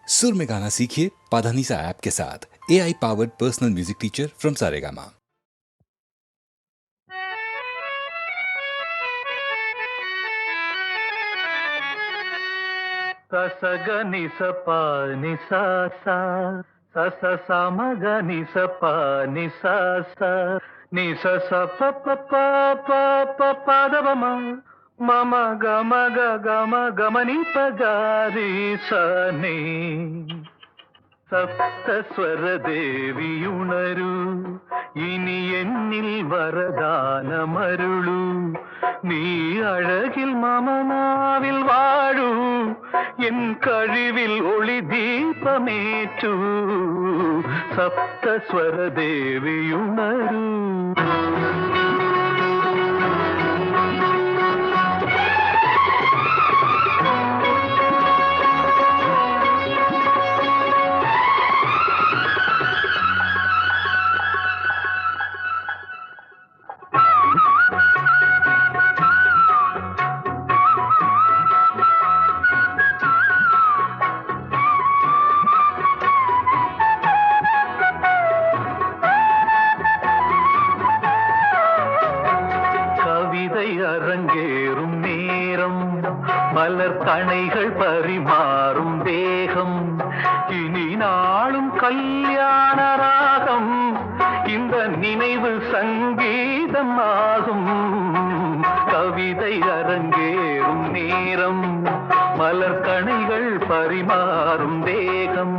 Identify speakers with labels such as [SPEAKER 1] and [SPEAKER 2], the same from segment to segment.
[SPEAKER 1] सुर में गाना सीखिए पाधानीसा ऐप के साथ। AI powered personal music teacher from Saregama.
[SPEAKER 2] ససగని సపాని సాసా సస సమగని సపాని సాసా ని సస పప పప పదవమ మమ గమ గమ గమని పగారి సని സപ്തസ്വരദേവിയുണരൂ ഇനി എന്നിൽ വരദാനമരുളൂ നീ അഴകിൽ മമനാവിൽ വാഴൂ എൻ കഴിവിൽ ഒളി ദീപമേറ്റൂ സപ്തസ്വരദേവിയുണരൂ அரங்கேறும் நேரம் மலர் கணைகள் பரிமாறும் தேகம் இனி நாளும் கல்யாண ராகம் இந்த நினைவு சங்கீதம் ஆகும் கவிதை அரங்கேறும் நேரம் மலர் கணைகள் பரிமாறும் தேகம்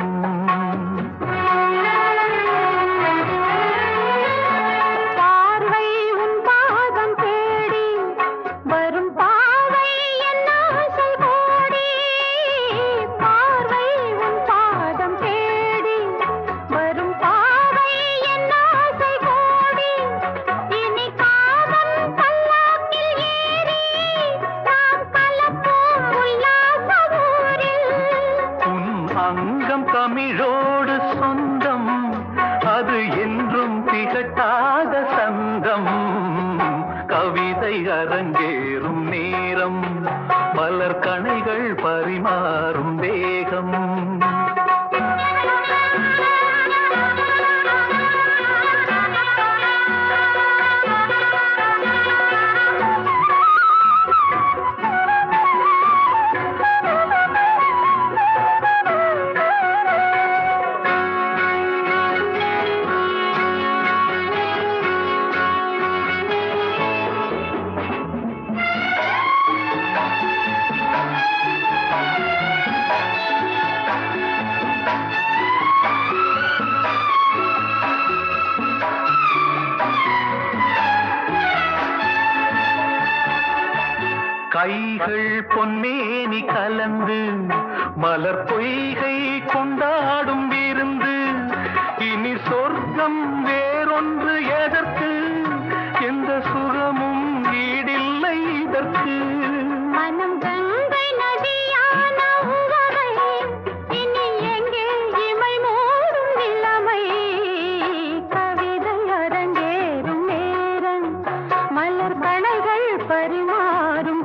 [SPEAKER 2] தமிழோடு சொந்தம் அது என்றும் திகட்டாத சந்தம் கவிதை அரங்கேறும் நேரம் மலர் கணைகள் பரிமாறும் தேகம் கைகள் பொன்னேனி கலந்து மலர் பொய்கை கொண்டாடும் விருந்து இனி சொர்க்கம் வேறொன்று எதற்கு எந்த சுகமும் ஈடில்லை இதற்கு
[SPEAKER 3] மனம் கங்கை நதியான உவமை இனி எங்கே இமை மூடும் நிலைமை கவிதை அரங்கேறும் நேரம் மலர் கணைகள் பரிமாறும்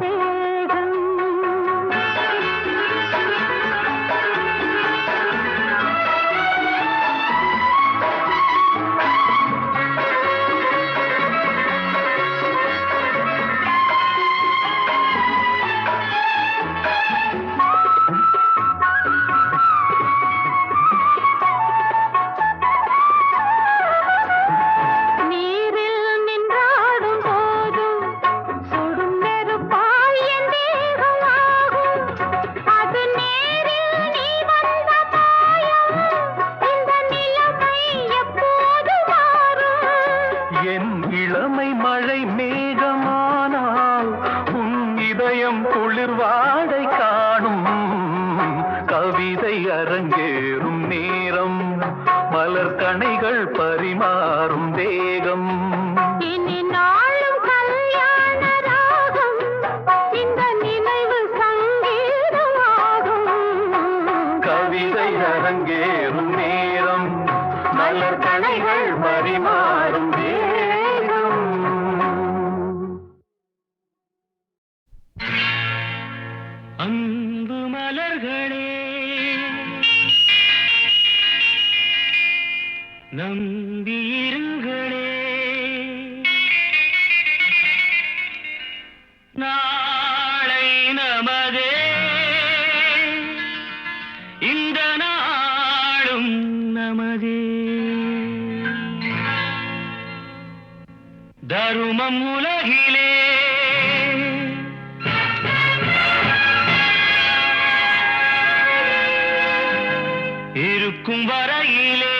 [SPEAKER 3] இளமை மழை மேகமானால் உன் இதயம் குளிர்வாடை காணும் கவிதை அரங்கேறும் நேரம் மலர் கணைகள் பரிமாறும் தேகம் இனி நாளும் கல்யாண ராகம் இந்த நினைவு சங்கீதமாகும்
[SPEAKER 2] கவிதை அரங்கேறும் நேரம் மலர் கணைகள் பரிமாறும் அன்பு மலர்களே
[SPEAKER 3] நம்பியிருங்களே நாளை நமதே இந்த நாளும் நமதே தருமம் உலகிலே இருக்கும் வரையிலே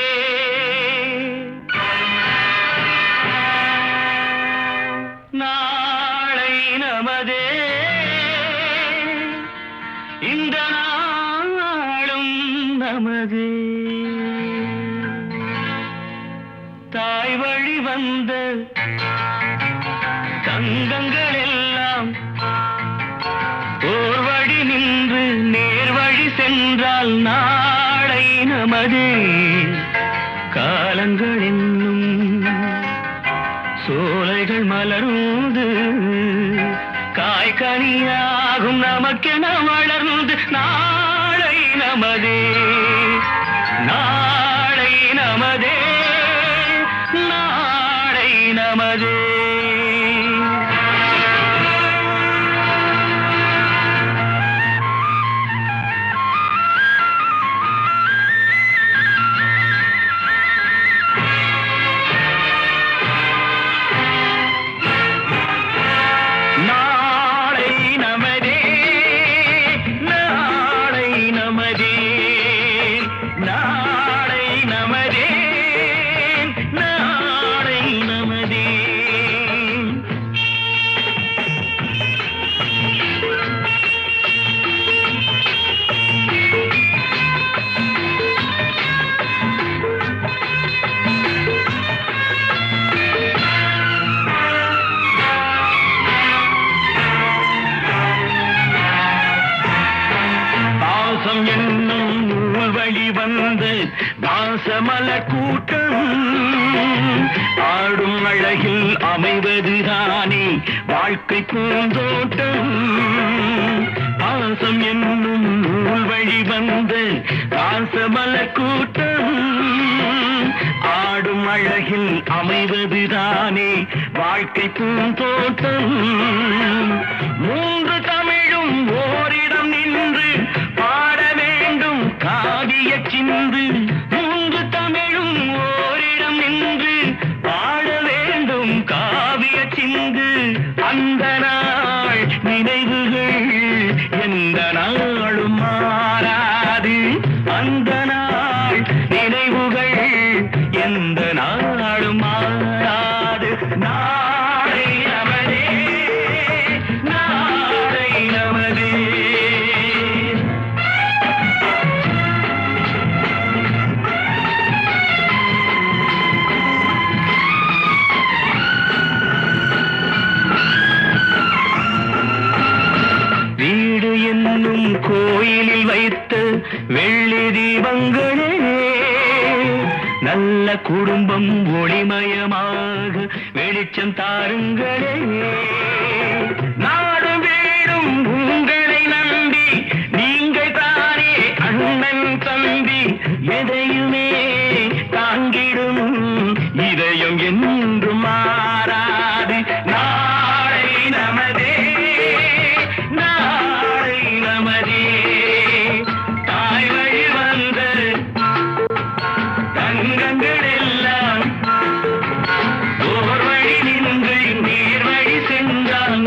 [SPEAKER 3] நாளை நமதே இந்த நாளும் நமதே தாய் வழி வந்த தங்கங்கள் எல்லாம் ஓர் வழி நின்று நேர் வழி சென்றால் நாளை நமதே காலங்கள் என்னும் சோலைகள் மலர்ந்து காய்கனியாகும் நமக்கென வளர்ந்து நாளை நமதே நாளை நமதே நாளை நமதே வாசமலர் கூட்டம் ஆடும் அழகில் அமைவதுதானே வாழ்க்கை பூந்தோட்டம் பாசம் என்னும் நூல் வழி வந்த வாசமலர் கூட்டம் ஆடும் அழகில் அமைவதுதானே வாழ்க்கை பூந்தோட்டம் மூன்று தமிழும் ஓரிடம் நின்று பாட வேண்டும் காவிய சிந்து மூன்று தமிழும் ஓரிடம் நின்று பாட வேண்டும் காவிய சிந்து அந்த நாள் நினைவுகள் எந்த நாளும் மாறாது அந்த நாள் நினைவுகள் எந்த நாளும் மாறாது நாளை நமதே நாளை நமதே வீடு என்னும் கோயிலில் வைத்த வெள்ளி தீபங்களே நல்ல குடும்பம் ஒளிமயமாக வெளிச்சம் தாருங்களே நாடும் வீடும் உங்களை நம்பி நீங்கள் தானே அண்ணன் தம்பி எதையுமே தாங்கிடும் இதயம் என்றும் மாறாது நாளை நமதே நாளை நமதே தாய் வழி வந்த தங்கங்கள் எல்லாம் ஓர் வழி நின்று நீர் வழி சென்றால்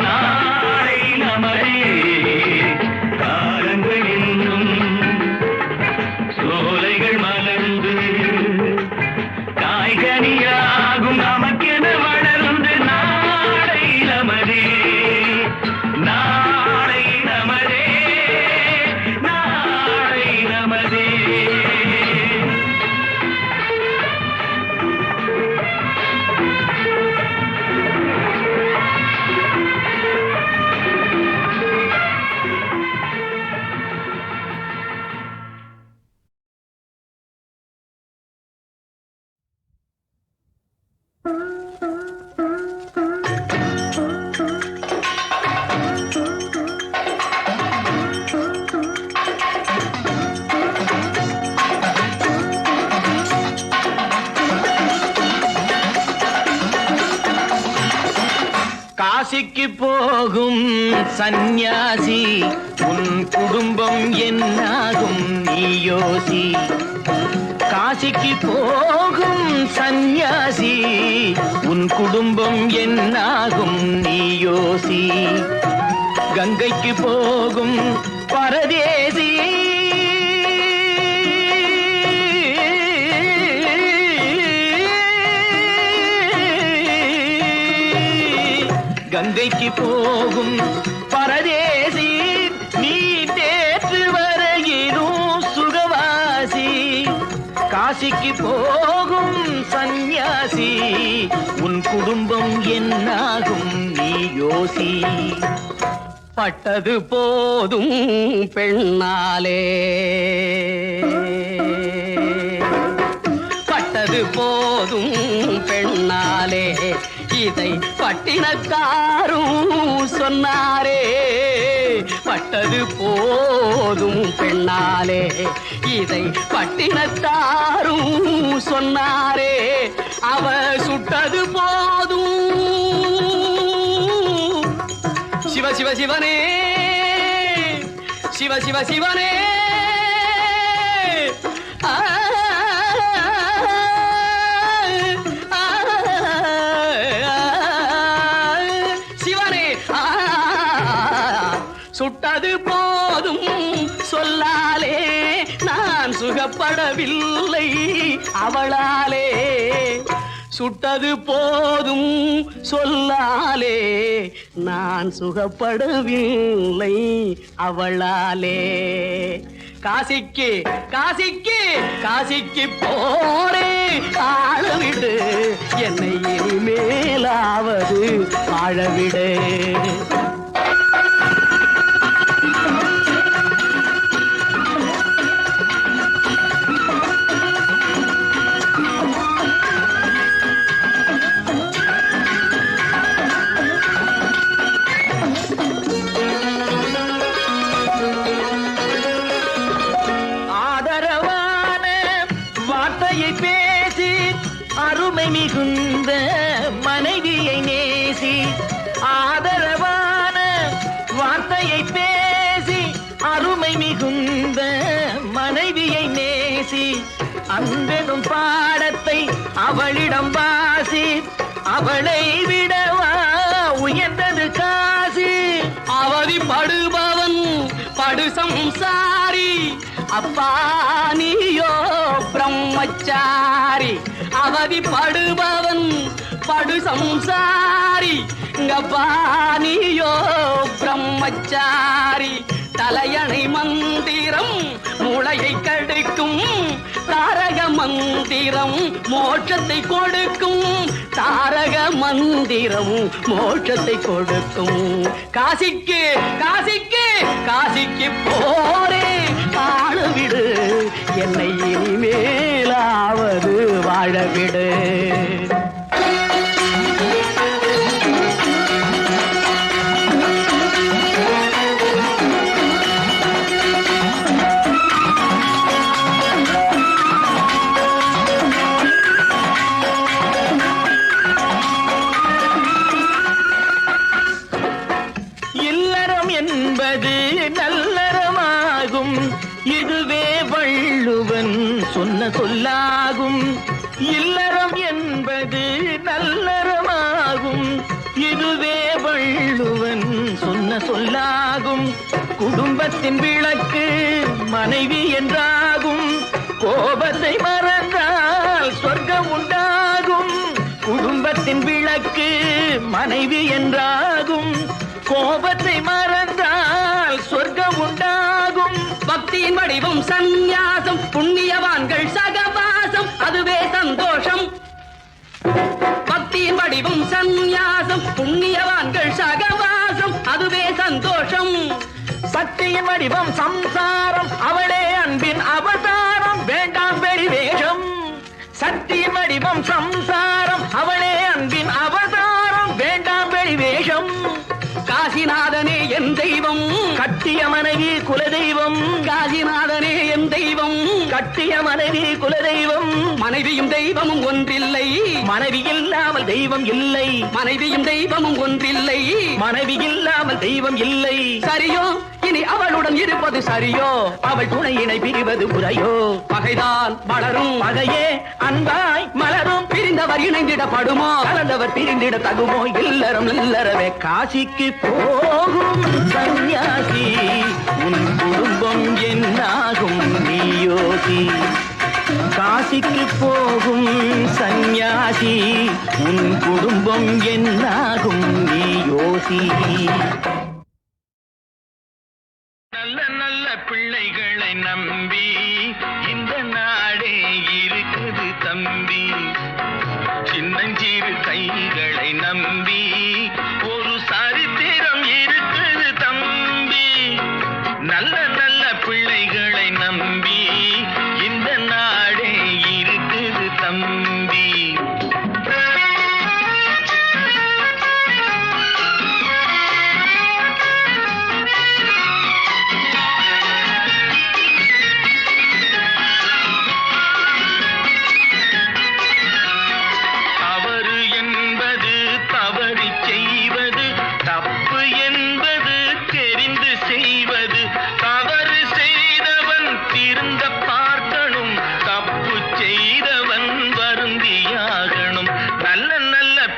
[SPEAKER 3] காசிக்கு போகும் சந்நியாசி உன் குடும்பம் என்னாகும் நீ யோசி. காசிக்கு போகும் சந்நியாசி உன் குடும்பம் என்னாகும் நீ யோசி. கங்கைக்கு போகும் பரதேசி கங்கைக்கு போகும் பரதேசி நீ நேற்று வரையிலும் சுகவாசி. காசிக்கு போகும் சந்நியாசி உன் குடும்பம் என்னாகும் நீ யோசி. பட்டது போதும் பெண்ணாலே பட்டது போதும் பெண்ணாலே இதை பட்டினக்காரும் சொன்னாரே. பட்டது போதும் பெண்ணாலே இதை பட்டினத்தாரும் சொன்னாரே. அவ சுட்டது போதும் சிவ சிவ சிவனே சிவ சிவ சிவனே. சுட்டது போதும் சொல்லாலே நான் சுகப்படவில்லை அவளாலே. சுட்டது போதும் சொல்லாலே நான் சுகப்படவில்லை அவளாலே. காசிக்கு காசிக்கு காசிக்கு போரே ஆளவிடு என்னை இனிமேலாவது வாழவிடு. பேசி அருமை மிகுந்த மனைவியை நேசி. ஆதரவான வார்த்தையை பேசி அருமை மிகுந்த மனைவியை நேசி. அன்பெனும் பாடத்தை அவளிடம் வாசி. அவளை விடவா உயர்ந்தது காசி. அவதிப்படுபவன் படு சம்சாரி அப்பா நீயோ பிரம்மச்சாரி. அவதிப்படுபவன் படு சம்சாரி அப்பா நீயோ பிரம்மச்சாரி. தலையணை மந்திரம் மூளையை கெடுக்கும். தாரக மந்திரம் மோட்சத்தை கொடுக்கும். தாரக மந்திரம் மோட்சத்தை கொடுக்கும். காசிக்கு காசிக்கு காசிக்கு போரே ஆளவிடு என்னை இனிமேலாவது வாழவிடு. என்பது நல்லறமாகும். இதுவே வள்ளுவன் சொன்ன சொல்லாகும். இல்லறம் என்பது நல்லறமாகும். இதுவே வள்ளுவன் சொன்ன சொல்லாகும். குடும்பத்தின் விளக்கு மனைவி என்றாகும். கோபத்தை மறந்தால் சொர்க்கம் உண்டாகும். குடும்பத்தின் விளக்கு மனைவி என்றாகும். கோபத்தை மறந்தால் சொர்க்கம் உண்டாகும். பக்தியின் வடிவம் சந்நியாசம். புண்ணியவான்கள் சகவாசம் அதுவே சந்தோஷம். பக்தியின் வடிவம் சந்நியாசம். புண்ணியவான்கள் சகவாசம் அதுவே சந்தோஷம். சக்தியின் வடிவம் சம்சாரம். அவளே அன்பின் அவதாரம் வேண்டாம் வெளிவேஷம். சக்தியின் வடிவம் சம்சாரம். அவளே அன்பின் அவதாரம் வேண்டாம் வெளிவேஷம். காசிநாதனே என் தெய்வம். கட்டிய மனைவி குலதெய்வம். காசிநாதனே என் தெய்வம். கட்டிய மனைவி குலதெய்வம்,
[SPEAKER 4] மனைவியும் தெய்வமும் ஒன்றில்லை,
[SPEAKER 3] மனைவி இல்லாமல் தெய்வம் இல்லை,
[SPEAKER 4] மனைவியும் தெய்வமும் ஒன்றில்லை.
[SPEAKER 3] மனைவி இல்லாமல் தெய்வம் இல்லை.
[SPEAKER 4] சரியோ இனி அவளுடன் இருப்பது சரியோ,
[SPEAKER 3] அவள் துணையினை பிரிவது முறையோ,
[SPEAKER 4] பகைதான் வளரும்,
[SPEAKER 3] பகையே அன்பாய் மலரும்,
[SPEAKER 4] பிரிந்தவர் இணைந்திடப்படுமோ,
[SPEAKER 3] கலந்தவர் பிரிந்திட தகுமோ, இல்லறம் இல்லறவே காசிக்கு போகும் சன்னியாசி, உன் குடும்பம் என்னாகும் நீயோசி. காசிக்கு போகும் சன்னியாசி, உன் குடும்பம் என்னாகும் நீயோசி. நல்ல நல்ல பிள்ளைகளை நம்பி இந்த நாடே இருக்குது தம்பி, சின்னஞ்சிறு கைகளை நம்பி ஒரு சரித்திரம் இருக்குது தம்பி. நல்ல நல்ல பிள்ளைகளை நம்பி இந்த நாடே இருக்குது தம்பி.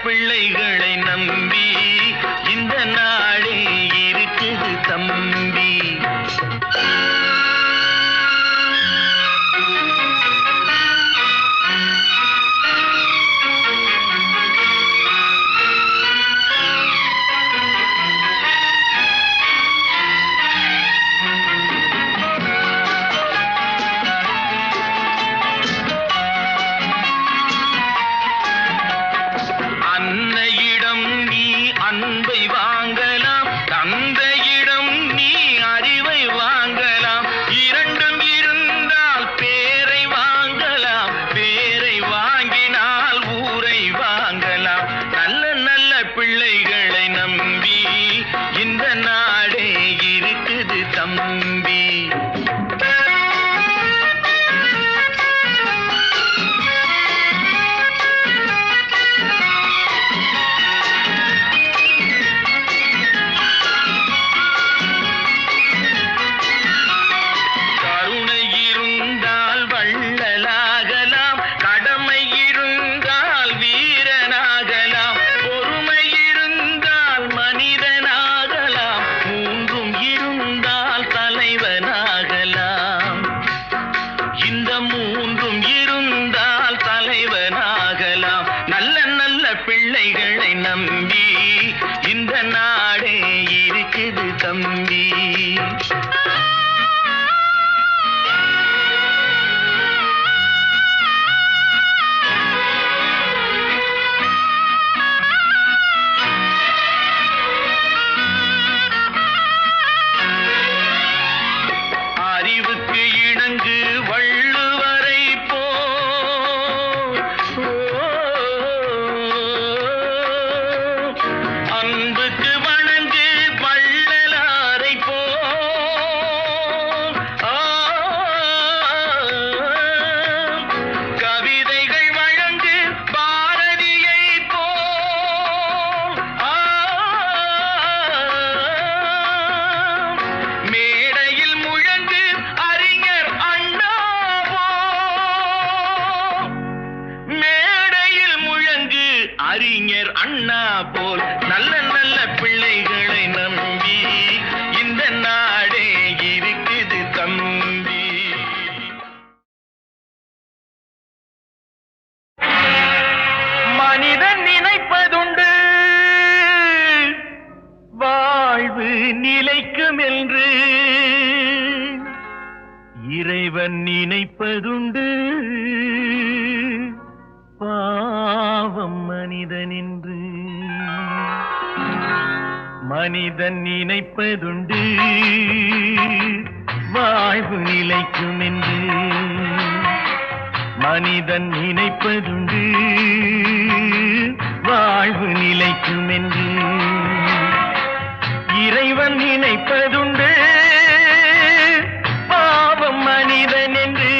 [SPEAKER 3] பிள்ளைகளை நம்பி இந்த நாடே இருக்குது தம்பி. அன்பை வாங்கலாம், தந்தையிடம் நீ அறிவை வாங்கலாம், இரண்டும் இருந்தால் பேரை வாங்கலாம், பேரை வாங்கினால் ஊரை வாங்கலாம். நல்ல நல்ல பிள்ளைகளை நம்பி இந்த நாடே இருக்குது தம்பி. பிள்ளைகளை நம்பி இந்த நாடே இருக்குது தம்பி. அறிவுக்கு இணங்கு வள்ளுவரை போ, அன்புக்கு வணங்கு வள்ளலாரை போ, கவிதைகள் வழங்கு பாரதியை போ, மேடையில் முழங்கு அறிஞர் அண்ணாவோ, மேடையில் முழங்கு அறிஞர் அண்ணா போல் நல்ல நல்ல பிள்ளைகளை நம்பி இந்த நாடே இருக்குது தம்பி. மனிதன் நினைப்பதுண்டு வாழ்வு நிலைக்கும் என்று, இறைவன் நினைப்பதுண்டு பாவம் மனிதன் என்று. மனிதன் நினைப்பதுண்டு வாழ்வு நிலைக்கும் என்று, மனிதன் நினைப்பதுண்டு வாழ்வு நிலைக்கும் என்று, இறைவன் நினைப்பதுண்டு பாவம் மனிதன் என்று.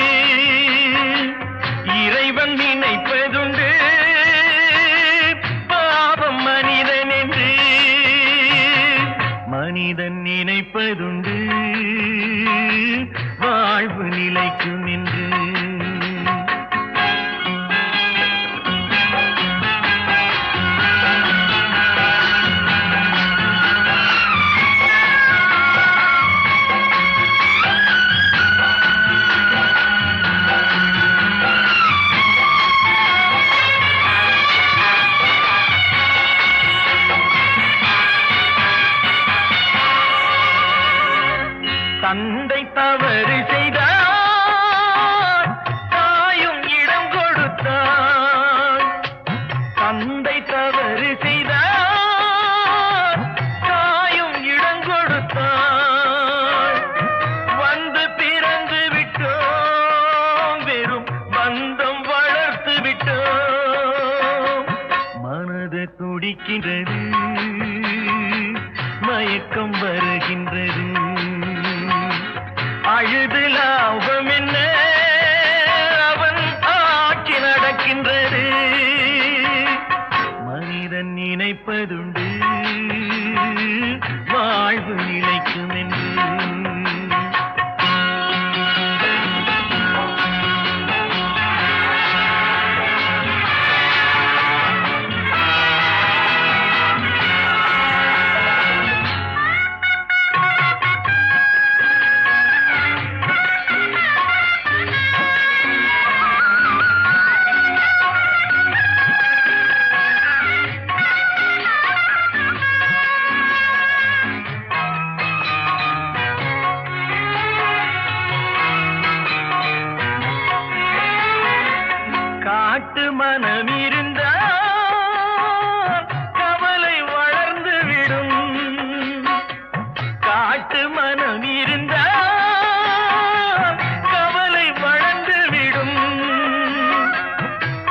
[SPEAKER 3] துடிக்கின்றது, மயக்கம் வருகின்றது. அழுது லாபம் என்ன, அவன் ஆட்சி நடக்கின்றது. மனிதன் நினைப்பதுண்டு, வாழ்வு நிலைக்கும் என்று. காட்டு மனம் இருந்தால் கவலை வளர்ந்து விடும். காட்டு மனம் இருந்தால் கவலை வளர்ந்து விடும்.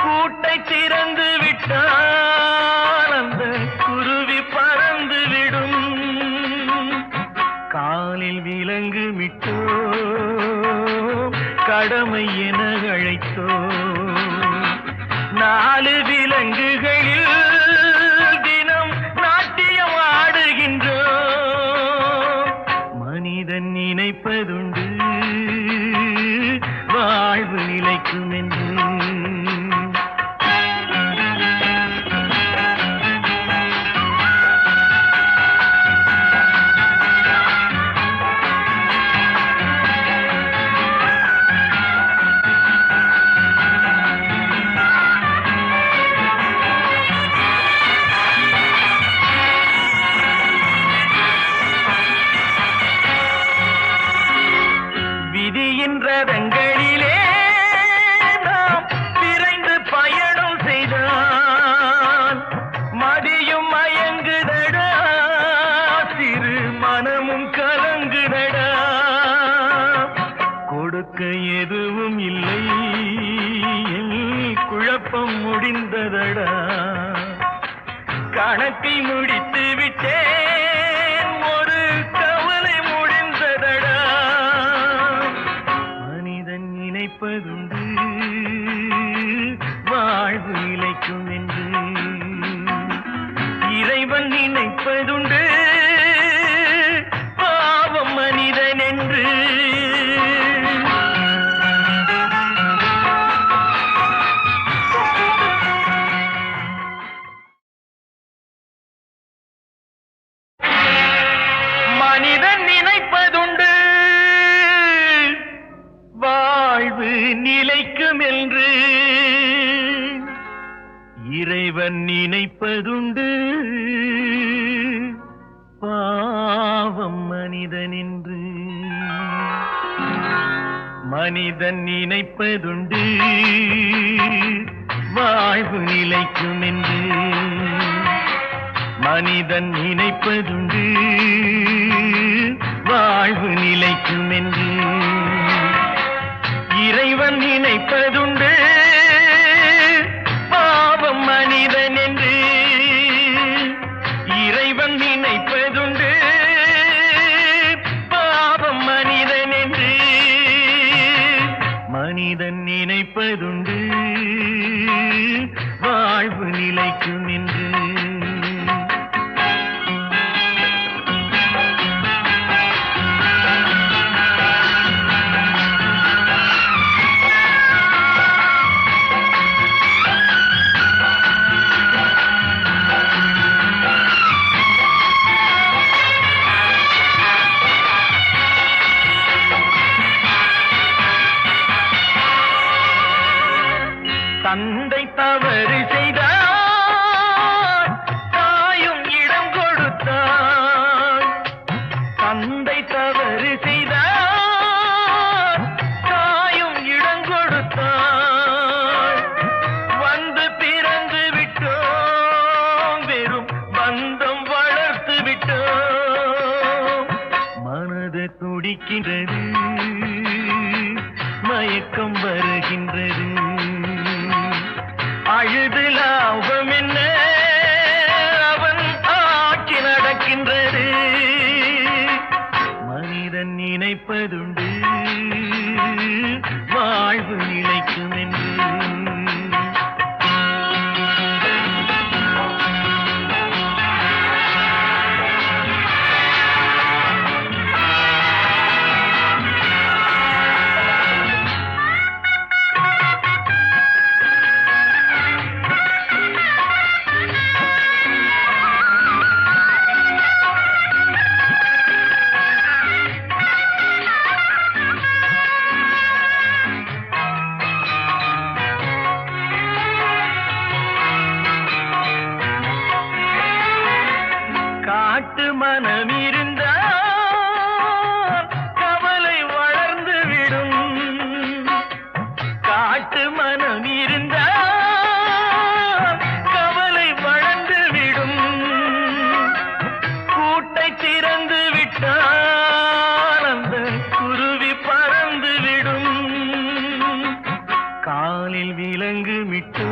[SPEAKER 3] கூட்டை திறந்து விட்டால் அந்த குருவி பறந்து விடும். காலில் விலங்கு மிட்டோ கடமை என அழைத்தோ, நாலு விலங்குகளில் தினம் நாட்டியம் ஆடுகின்றோம். மனிதன் நினைப்பதுண்டு, வாழ்வு நிலைக்கும் என்று. ரதங்களிலே நாம் விரைந்து பயணம் செய்தால் மதியும் மயங்குதடா, சிறு மனமும் கலங்குதடா. கொடுக்க எதுவும் இல்லை, குழப்பம் முடிந்ததடா. கணக்கை முடித்து விட்டேன், ஒரு கவலை முடிந்ததடா. நினைப்பதுண்டு, வாழ்வு நிலைக்கும் என்று. இறைவன் நினைப்பதுண்டு, பாவம் மனிதன் என்று. மனிதன் நினைப்பதுண்டு, வாழ்வு நிலைக்கும் என்று. இறைவன் நினைப்பதுண்டு, பாவம் மனிதன் என்று. மனிதன் நினைப்பதுண்டு, வாழ்வு நிலைக்கும் என்று. மனிதன் நினைப்பதுண்டு, வாழ்வு நிலைக்கும் என்று. இறைவன் நினைப்பதுண்டு, பாவம் மனிதன் என்று. இறைவன் நினைப்பதுண்டு, பாவம் மனிதன் என்று. மனிதன் நினைப்பதுண்டு, வாழ்வு நிலைக்கும் என்று. தந்தை தவறு செய்தார், தாயும் இடம் கொடுத்தார். தந்தை தவறு செய்தார், தாயும் இடம் கொடுத்தார். வந்து பிறந்து விட்டோம், வெறும் பந்தம் வளர்த்து விட்டோம். மனது துடிக்கின்றது, மயக்கம் வருகின்றது. அழுது லாபம்
[SPEAKER 2] மனம் இருந்தால் கவலை வளர்ந்து விடும். காட்டு மனம் இருந்தால் கவலை வளர்ந்து விடும். கூட்டை திறந்து விட்டால் அந்த குருவி பறந்து விடும். காலில் விலங்கு விட்டோ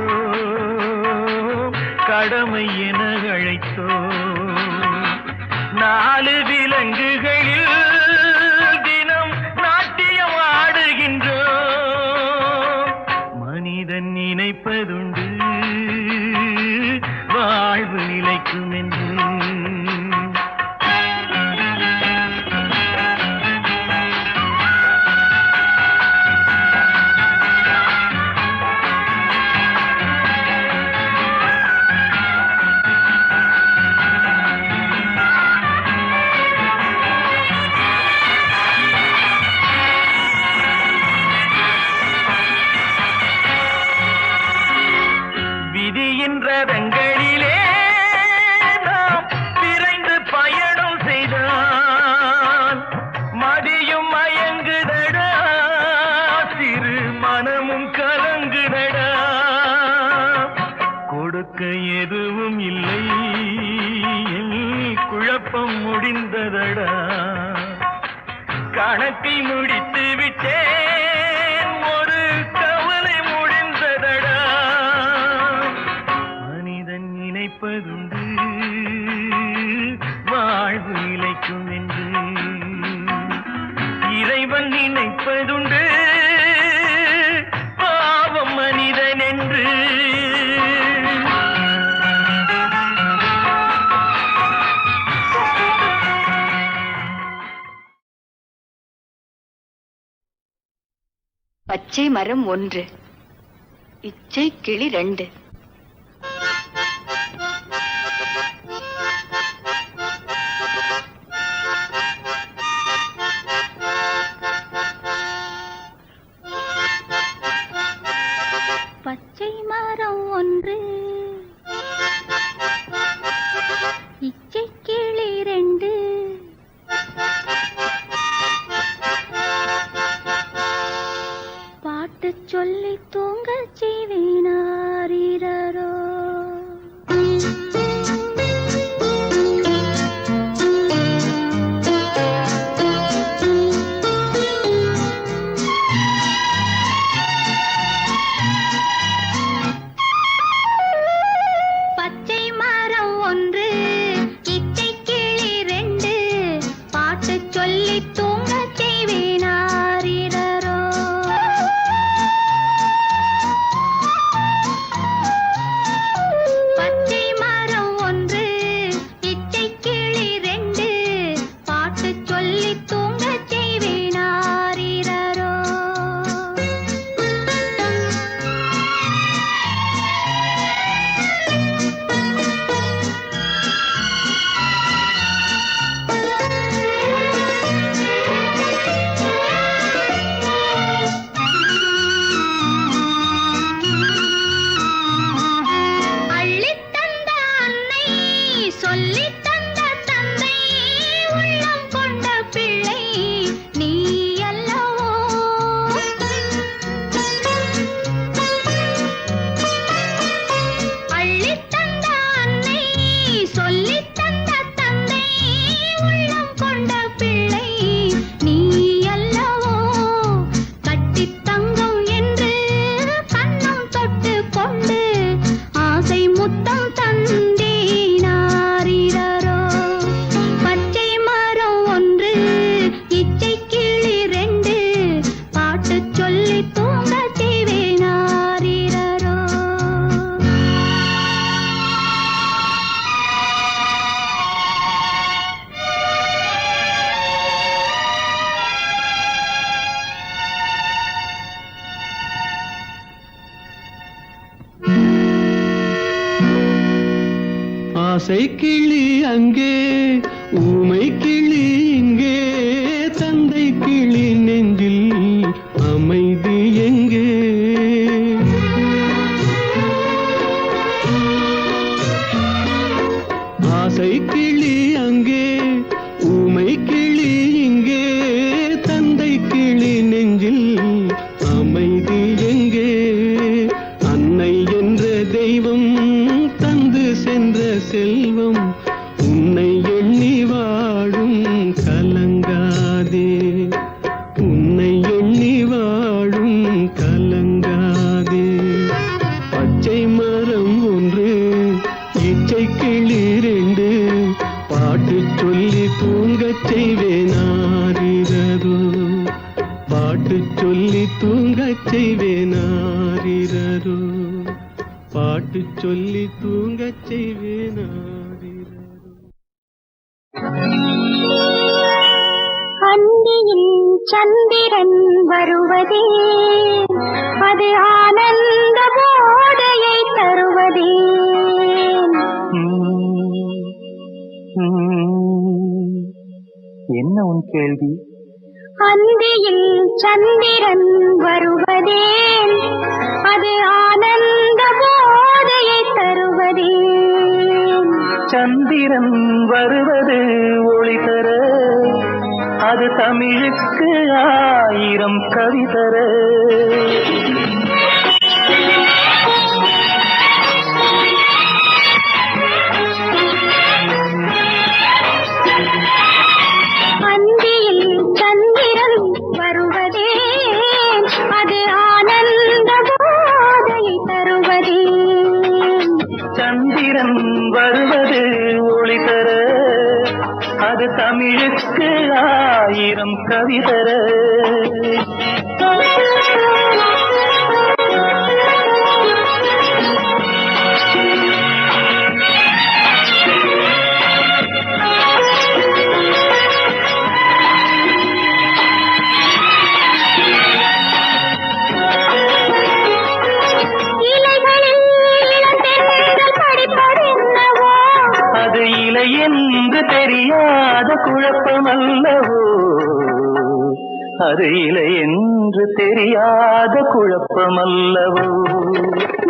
[SPEAKER 2] கடமை என அழைத்தோ 4 விலங்குகளில் தினம் நாட்டியம் ஆடுகின்றோம். மனிதன் நினைப்பதுண்டு வாழ்வு நிலைக்கும் என்று. ரதங்களிலே நாம் விரைந்து பயணம் செய்தால் மதியும் மயங்குதடா, சிறு மனமும் கலங்குதடா. கொடுக்க எதுவும் இல்லை, குழப்பம் முடிந்ததடா. கணக்கை முடித்து விட்டேன், ஒரு கவலை முடிந்ததடா. நினைப்பதுண்டு வாழ்வு நிலைக்கும் என்று. இறைவன் நினைப்பதுண்டு பாவம் மனிதன் என்று.
[SPEAKER 5] பச்சை மரம் 1, இச்சை கிளி 2.
[SPEAKER 6] பச்சை மரம் 1, இச்சை கிளி 2. பாட்டு சொல்லி தூங்க செய்வேனாரோ.
[SPEAKER 3] ஆசை கிளி அங்கே, ஊமை கிளி இங்கே, தந்தை கிளி நெஞ்சில் அமைதி எங்கே? ஆசை கிளி அங்கே,
[SPEAKER 7] செய்வேனாரிரோ பாட்டு சொல்லி தூங்கச் செய்வேனாரிரோ.
[SPEAKER 6] அந்தியில் சந்திரன் வருவதே அது ஆனந்த போதையை தருவதே.
[SPEAKER 3] என்ன உன் கேள்வி?
[SPEAKER 6] அந்தியில் சந்திரன் வருவதே அது ஆனந்த போதையை தருவதே.
[SPEAKER 3] சந்திரன் வருவது ஒளி தர, அது தமிழுக்கு 1000 கவி தர.
[SPEAKER 6] அந்தியில் சந்திரன் வருவதே அது ஆனந்த போதையை தருவதே.
[SPEAKER 3] சந்திரன் வருவது ஒளி தர, அது தமிழுக்கு 1000 கவி தர. அது இலை என்று தெரியாத குழப்பமல்லவோ, அது இலை என்று தெரியாத குழப்பமல்லவோ.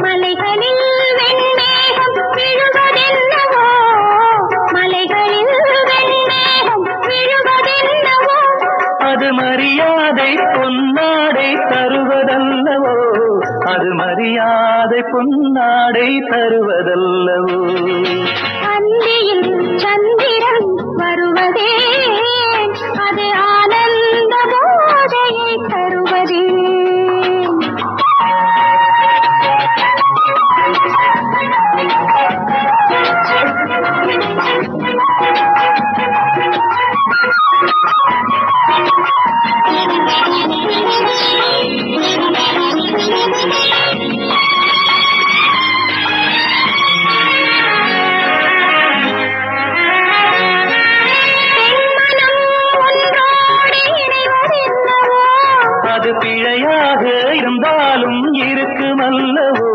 [SPEAKER 6] மலைகளில் வெண்மேகம் விழுவதென்னவோ, மலைகளில் வெண்மேகம் விழுவதென்னவோ.
[SPEAKER 3] அது மரியாதை பொன்னாடை தருவதல்லவோ, அது மரியாதை பொன்னாடை தருவதல்லவோ.
[SPEAKER 6] அந்தியில் சந்திரன் வருவதே அது ஆனந்த போதையை தருவதே.
[SPEAKER 3] அது பிழையாக இருந்தாலும் இருக்குமல்லவோ,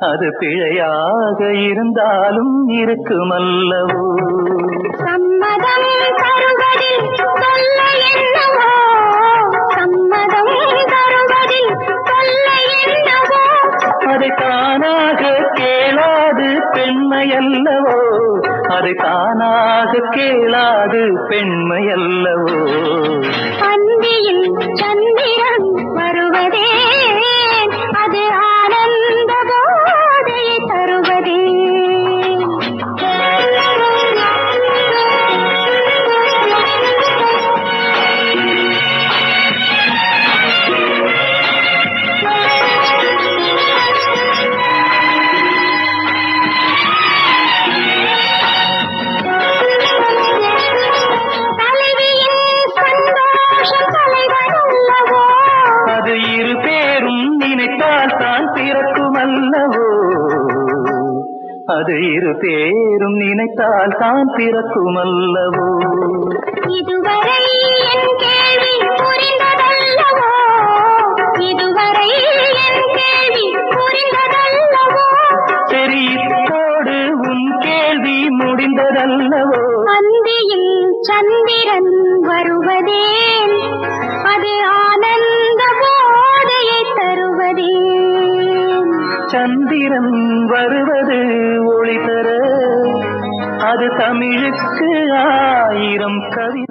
[SPEAKER 3] அது பிழையாக இருந்தாலும் இருக்குமல்லவோ.
[SPEAKER 6] சம்மதம் தருவதில் தொல்லை என்னவோ, சம்மதம் தருவதில் தொல்லை என்னவோ.
[SPEAKER 3] அதை தானாக கேளாது பெண்மையல்லவோ, அதை தானாக கேளாது பெண்மையல்லவோ.
[SPEAKER 6] அந்தியில் சந்திரன் வருவதே அது ஆனந்த போதையை தருவதே.
[SPEAKER 3] அது இரு பேரும் நினைத்தால் தான் பிறக்குமல்லவோ, அது இரு பேரும் நினைத்தால் தான் பிறக்குமல்லவோ.
[SPEAKER 6] இதுவரை என் கேள்வி புரிந்ததல்லவோ, இதுவரை என் கேள்வி புரிந்ததல்லவோ.
[SPEAKER 3] சரி, இப்போது உன் கேள்வி முடிந்ததல்லவோ.
[SPEAKER 6] அந்தியில் சந்திரன் வருவதே அது ஆனந்த போதையை தருவதே.
[SPEAKER 3] சந்திரன் வருவது ஒளி தர, அது தமிழுக்கு 1000 கவி